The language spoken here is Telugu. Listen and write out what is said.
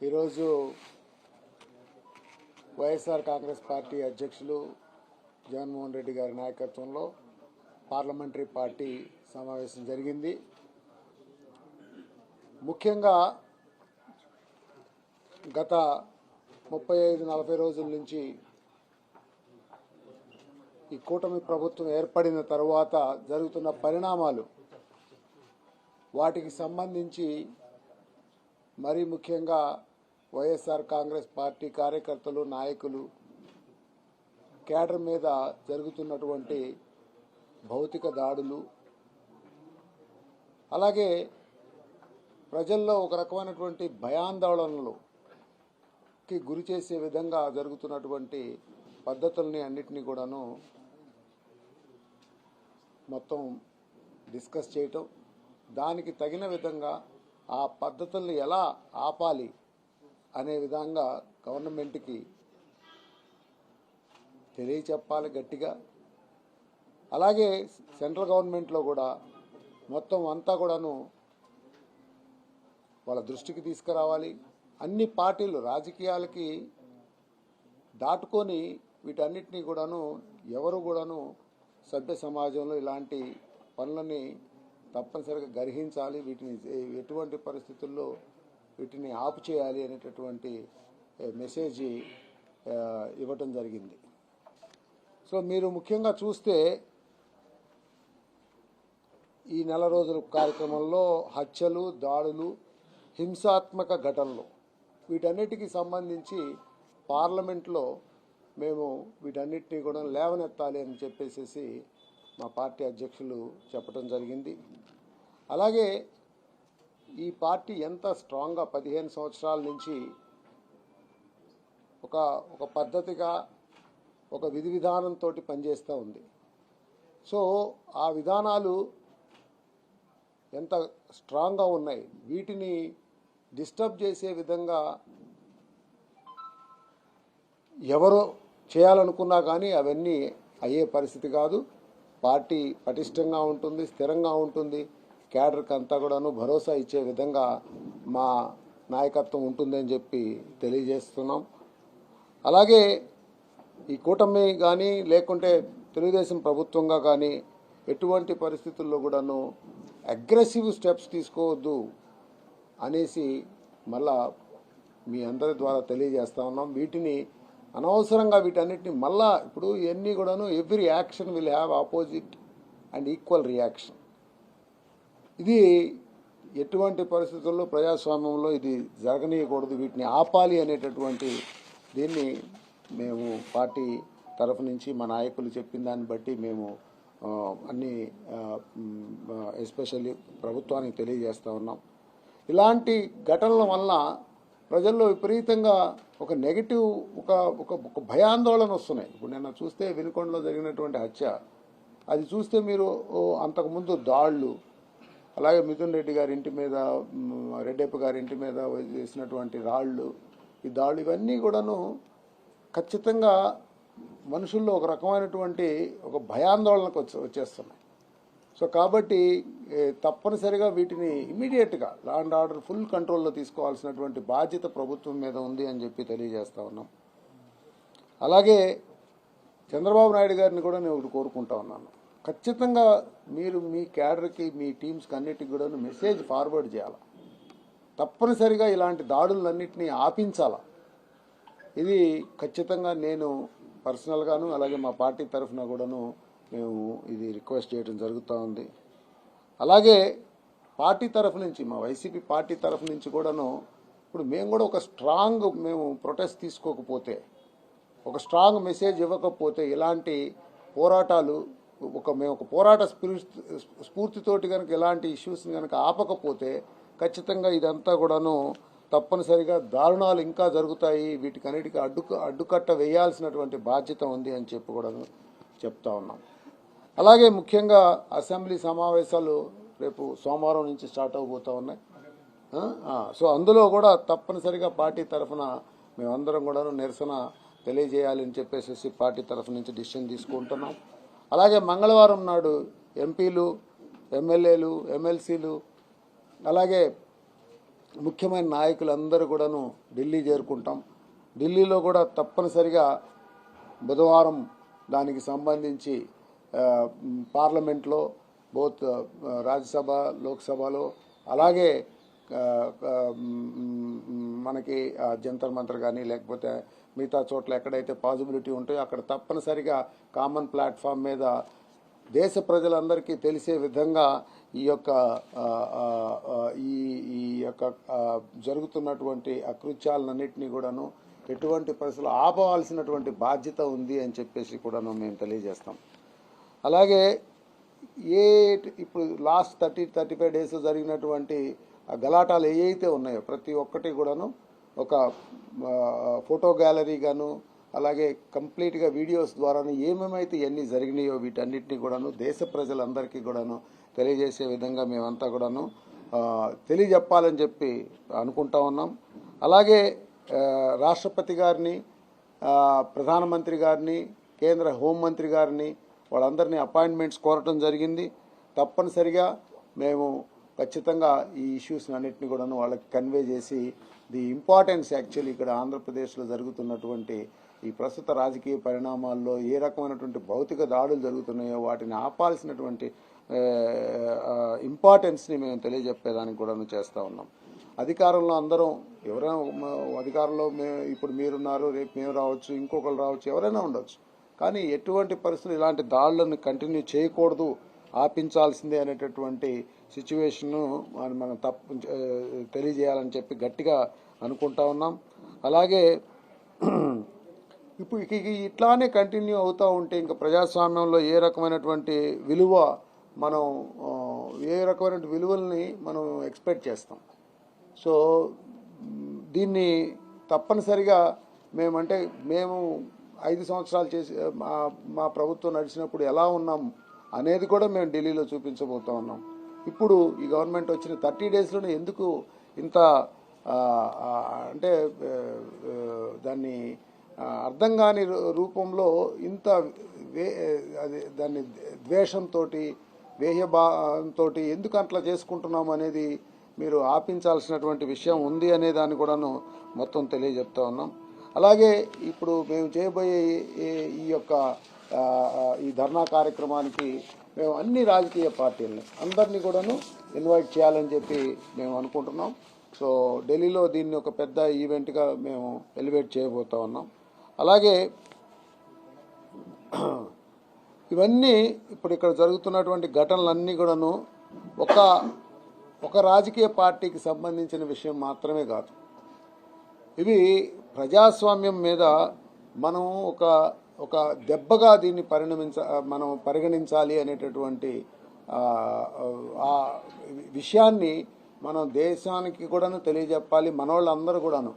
ఈరోజు వైఎస్ఆర్ కాంగ్రెస్ పార్టీ అధ్యక్షులు జగన్మోహన్ రెడ్డి గారి నాయకత్వంలో పార్లమెంటరీ పార్టీ సమావేశం జరిగింది. ముఖ్యంగా గత 35-40 రోజుల నుంచి ఈ కూటమి ప్రభుత్వం ఏర్పడిన తర్వాత జరుగుతున్న పరిణామాలు, వాటికి సంబంధించి మరీ ముఖ్యంగా వైఎస్ఆర్ కాంగ్రెస్ పార్టీ కార్యకర్తలు, నాయకులు, కేడర్ మీద జరుగుతున్నటువంటి భౌతిక దాడులు, అలాగే ప్రజల్లో ఒక రకమైనటువంటి భయాందోళనలకి గురి చేసే విధంగా జరుగుతున్నటువంటి పద్ధతుల్ని అన్నిటినీ కూడాను మొత్తం డిస్కస్ చేయటం, దానికి తగిన విధంగా ఆ పద్ధతుల్ని ఎలా ఆపాలి అనే విధంగా గవర్నమెంట్కి తెలియచెప్పాలి గట్టిగా. అలాగే సెంట్రల్ గవర్నమెంట్లో కూడా మొత్తం అంతా కూడాను వాళ్ళ దృష్టికి తీసుకురావాలి. అన్ని పార్టీలు రాజకీయాలకి దాటుకొని వీటన్నిటినీ కూడాను ఎవరు కూడాను సభ్య సమాజంలో ఇలాంటి పనులని తప్పనిసరిగా గ్రహించాలి, వీటిని ఎటువంటి పరిస్థితుల్లో వీటిని ఆపు చేయాలి అనేటటువంటి మెసేజ్ ఇవ్వటం జరిగింది. సో మీరు ముఖ్యంగా చూస్తే ఈ నెల రోజుల కార్యక్రమంలో హత్యలు, దాడులు, హింసాత్మక ఘటనలు, వీటన్నిటికీ సంబంధించి పార్లమెంట్లో మేము వీటన్నిటినీ కూడా లేవనెత్తాలి అని చెప్పేసి మా పార్టీ అధ్యక్షులు చెప్పడం జరిగింది. అలాగే ఈ పార్టీ ఎంత స్ట్రాంగ్గా 15 సంవత్సరాల నుంచి ఒక పద్ధతిగా ఒక విధి విధానంతో పనిచేస్తూ ఉంది. సో ఆ విధానాలు ఎంత స్ట్రాంగ్గా ఉన్నాయి, వీటిని డిస్టర్బ్ చేసే విధంగా ఎవరో చేయాలనుకున్నా కానీ అవన్నీ అయ్యే పరిస్థితి కాదు. పార్టీ పటిష్టంగా ఉంటుంది, స్థిరంగా ఉంటుంది, కేడర్కి అంతా కూడాను భరోసా ఇచ్చే విధంగా మా నాయకత్వం ఉంటుందని చెప్పి తెలియజేస్తున్నాం. అలాగే ఈ కూటమి కానీ లేకుంటే తెలుగుదేశం ప్రభుత్వంగా కానీ ఎటువంటి పరిస్థితుల్లో కూడాను అగ్రెసివ్ స్టెప్స్ తీసుకోవద్దు అనేసి మళ్ళా మీ అందరి ద్వారా తెలియజేస్తా ఉన్నాం. వీటిని అనవసరంగా వీటన్నిటిని మళ్ళా ఇప్పుడు ఇవన్నీ కూడాను every action will have opposite and equal reaction. ఇది ఎటువంటి పరిస్థితుల్లో ప్రజాస్వామ్యంలో ఇది జరగనీయకూడదు, వీటిని ఆపాలి అనేటటువంటి దీన్ని మేము పార్టీ తరఫు నుంచి మా నాయకులు చెప్పిన దాన్ని బట్టి మేము అన్ని ఎస్పెషల్లీ ప్రభుత్వానికి తెలియజేస్తూ ఉన్నాం. ఇలాంటి ఘటనల వల్ల ప్రజల్లో విపరీతంగా ఒక నెగిటివ్ ఒక భయాందోళన వస్తున్నాయి. ఇప్పుడు నిన్న చూస్తే వినుకొండలో జరిగినటువంటి హత్య, అది చూస్తే మీరు అంతకుముందు దాడులు, అలాగే మిథున్ రెడ్డి గారి ఇంటి మీద, రెడ్డప్ప గారి ఇంటి మీద చేసినటువంటి రాళ్ళు, ఈ దాడులు, ఇవన్నీ కూడాను ఖచ్చితంగా మనుషుల్లో ఒక రకమైనటువంటి ఒక భయాందోళనకు వచ్చేస్తున్నాయి. సో కాబట్టి తప్పనిసరిగా వీటిని ఇమీడియట్గా లా అండ్ ఆర్డర్ ఫుల్ కంట్రోల్లో తీసుకోవాల్సినటువంటి బాధ్యత ప్రభుత్వం మీద ఉంది అని చెప్పి తెలియజేస్తూ ఉన్నాం. అలాగే చంద్రబాబు నాయుడు గారిని కూడా నేను ఒకటి కోరుకుంటా ఉన్నాను, ఖచ్చితంగా మీరు మీ క్యాడర్కి, మీ టీమ్స్కి అన్నిటికి కూడా మెసేజ్ ఫార్వర్డ్ చేయాలి. తప్పనిసరిగా ఇలాంటి దాడులన్నింటినీ ఆపించాల. ఇది ఖచ్చితంగా నేను పర్సనల్గాను అలాగే మా పార్టీ తరఫున కూడాను మేము ఇది రిక్వెస్ట్ చేయడం జరుగుతూ ఉంది. అలాగే పార్టీ తరఫు నుంచి, మా వైసీపీ పార్టీ తరఫు నుంచి కూడాను ఇప్పుడు మేము కూడా ఒక స్ట్రాంగ్ మేము ప్రొటెస్ట్ తీసుకోకపోతే, ఒక స్ట్రాంగ్ మెసేజ్ ఇవ్వకపోతే, ఇలాంటి పోరాటాలు మేము ఒక పోరాట స్ఫూర్తితోటి కనుక ఇలాంటి ఇష్యూస్ని కనుక ఆపకపోతే ఖచ్చితంగా ఇదంతా కూడాను తప్పనిసరిగా దారుణాలు ఇంకా జరుగుతాయి, వీటికన్నిటికీ అడ్డుకట్ట వేయాల్సినటువంటి బాధ్యత ఉంది అని చెప్పి కూడా చెప్తా ఉన్నాం. అలాగే ముఖ్యంగా అసెంబ్లీ సమావేశాలు రేపు సోమవారం నుంచి స్టార్ట్ అవబోతూ ఉన్నాయి. సో అందులో కూడా తప్పనిసరిగా పార్టీ తరఫున మేమందరం కూడా నిరసన తెలియజేయాలని చెప్పేసి పార్టీ తరఫు నుంచి డిసిషన్ తీసుకుంటున్నాం. అలాగే మంగళవారం నాడు ఎంపీలు, ఎమ్మెల్యేలు, ఎమ్మెల్సీలు, అలాగే ముఖ్యమైన నాయకులందరూ కూడాను ఢిల్లీ చేరుకుంటాం. ఢిల్లీలో కూడా తప్పనిసరిగా బుధవారం దానికి సంబంధించి పార్లమెంట్లో బోత్ రాజ్యసభ లోక్సభలో అలాగే మనకి జంతర్ మంతర్ కానీ లేకపోతే మిగతా చోట్ల ఎక్కడైతే పాసిబిలిటీ ఉంటాయో అక్కడ తప్పనిసరిగా కామన్ ప్లాట్ఫామ్ మీద దేశ ప్రజలందరికీ తెలిసే విధంగా ఈ యొక్క జరుగుతున్నటువంటి అకృత్యాలన్నింటినీ కూడాను ఎటువంటి పరిస్థితులు ఆపవలసినటువంటి బాధ్యత ఉంది అని చెప్పేసి కూడాను మేము తెలియజేస్తాం. అలాగే ఇప్పుడు లాస్ట్ 35 డేస్ జరిగినటువంటి గలాటాలు ఏవైతే ఉన్నాయో ప్రతి ఒక్కటి కూడాను ఒక ఫోటో గ్యాలరీ గాను అలాగే కంప్లీట్గా వీడియోస్ ద్వారాను ఏమేమైతే ఇవన్నీ జరిగినాయో వీటన్నిటిని కూడాను దేశ ప్రజలందరికీ కూడాను తెలియజేసే విధంగా మేమంతా కూడాను తెలియజెప్పాలని చెప్పి అనుకుంటా ఉన్నాం. అలాగే రాష్ట్రపతి గారిని, ప్రధానమంత్రి గారిని, కేంద్ర హోంమంత్రి గారిని వాళ్ళందరినీ అపాయింట్మెంట్స్ కోరటం జరిగింది. తప్పనిసరిగా మేము ఖచ్చితంగా ఈ ఇష్యూస్ అన్నింటినీ కూడాను వాళ్ళకి కన్వే చేసి ది ఇంపార్టెన్స్ యాక్చువల్లీ ఇక్కడ ఆంధ్రప్రదేశ్లో జరుగుతున్నటువంటి ఈ ప్రస్తుత రాజకీయ పరిణామాల్లో ఏ రకమైనటువంటి భౌతిక దాడులు జరుగుతున్నాయో వాటిని ఆపాల్సినటువంటి ఇంపార్టెన్స్ని మేము తెలియజెప్పేదానికి కూడాను చేస్తూ ఉన్నాం. అధికారంలో అందరం ఎవరైనా అధికారంలో ఇప్పుడు మీరున్నారు, రేపు మేము రావచ్చు, ఇంకొకరు రావచ్చు, ఎవరైనా ఉండొచ్చు. కానీ ఎటువంటి పరిస్థితులు ఇలాంటి దాడులను కంటిన్యూ చేయకూడదు, ఆపించాల్సిందే అనేటటువంటి సిచ్యువేషన్ను మనం తెలియజేయాలని చెప్పి గట్టిగా అనుకుంటా ఉన్నాం. అలాగే ఇప్పుడు ఇట్లానే కంటిన్యూ అవుతూ ఉంటే ఇంకా ప్రజాస్వామ్యంలో ఏ రకమైనటువంటి విలువ మనం ఏ రకమైన విలువల్ని మనం ఎక్స్పెక్ట్ చేస్తాం. సో దీన్ని తప్పనిసరిగా మేము 5 సంవత్సరాలు చేసి మా ప్రభుత్వం నడిచినప్పుడు ఎలా ఉన్నాం అనేది కూడా మేము ఢిల్లీలో చూపించబోతా ఉన్నాం. ఇప్పుడు ఈ గవర్నమెంట్ వచ్చిన 30 డేస్లోనే ఎందుకు ఇంత అంటే దాన్ని అర్థం కాని రూపంలో ఇంత దాన్ని ద్వేషంతో వేహ్యభావంతో ఎందుకు అట్లా చేసుకుంటున్నాం అనేది మీరు ఆపించాల్సినటువంటి విషయం ఉంది అనే దాన్ని కూడాను మొత్తం తెలియజెప్తా ఉన్నాం. అలాగే ఇప్పుడు మేము చేయబోయే ఈ ధర్నా కార్యక్రమానికి మేము అన్ని రాజకీయ పార్టీలని అందరినీ కూడాను ఇన్వైట్ చేయాలని చెప్పి మేము అనుకుంటున్నాం. సో ఢిల్లీలో దీన్ని ఒక పెద్ద ఈవెంట్గా మేము ఎలివేట్ చేయబోతా ఉన్నాం. అలాగే ఇవన్నీ ఇప్పుడు ఇక్కడ జరుగుతున్నటువంటి ఘటనలన్నీ కూడాను ఒక రాజకీయ పార్టీకి సంబంధించిన విషయం మాత్రమే కాదు. ఇవి ప్రజాస్వామ్యం మీద మనం ఒక దెబ్బగా దీన్ని మనం పరిగణించాలి అనేటటువంటి ఆ విషయాన్ని మనం దేశానికి కూడాను తెలియజెప్పాలి. మనోళ్ళందరూ కూడాను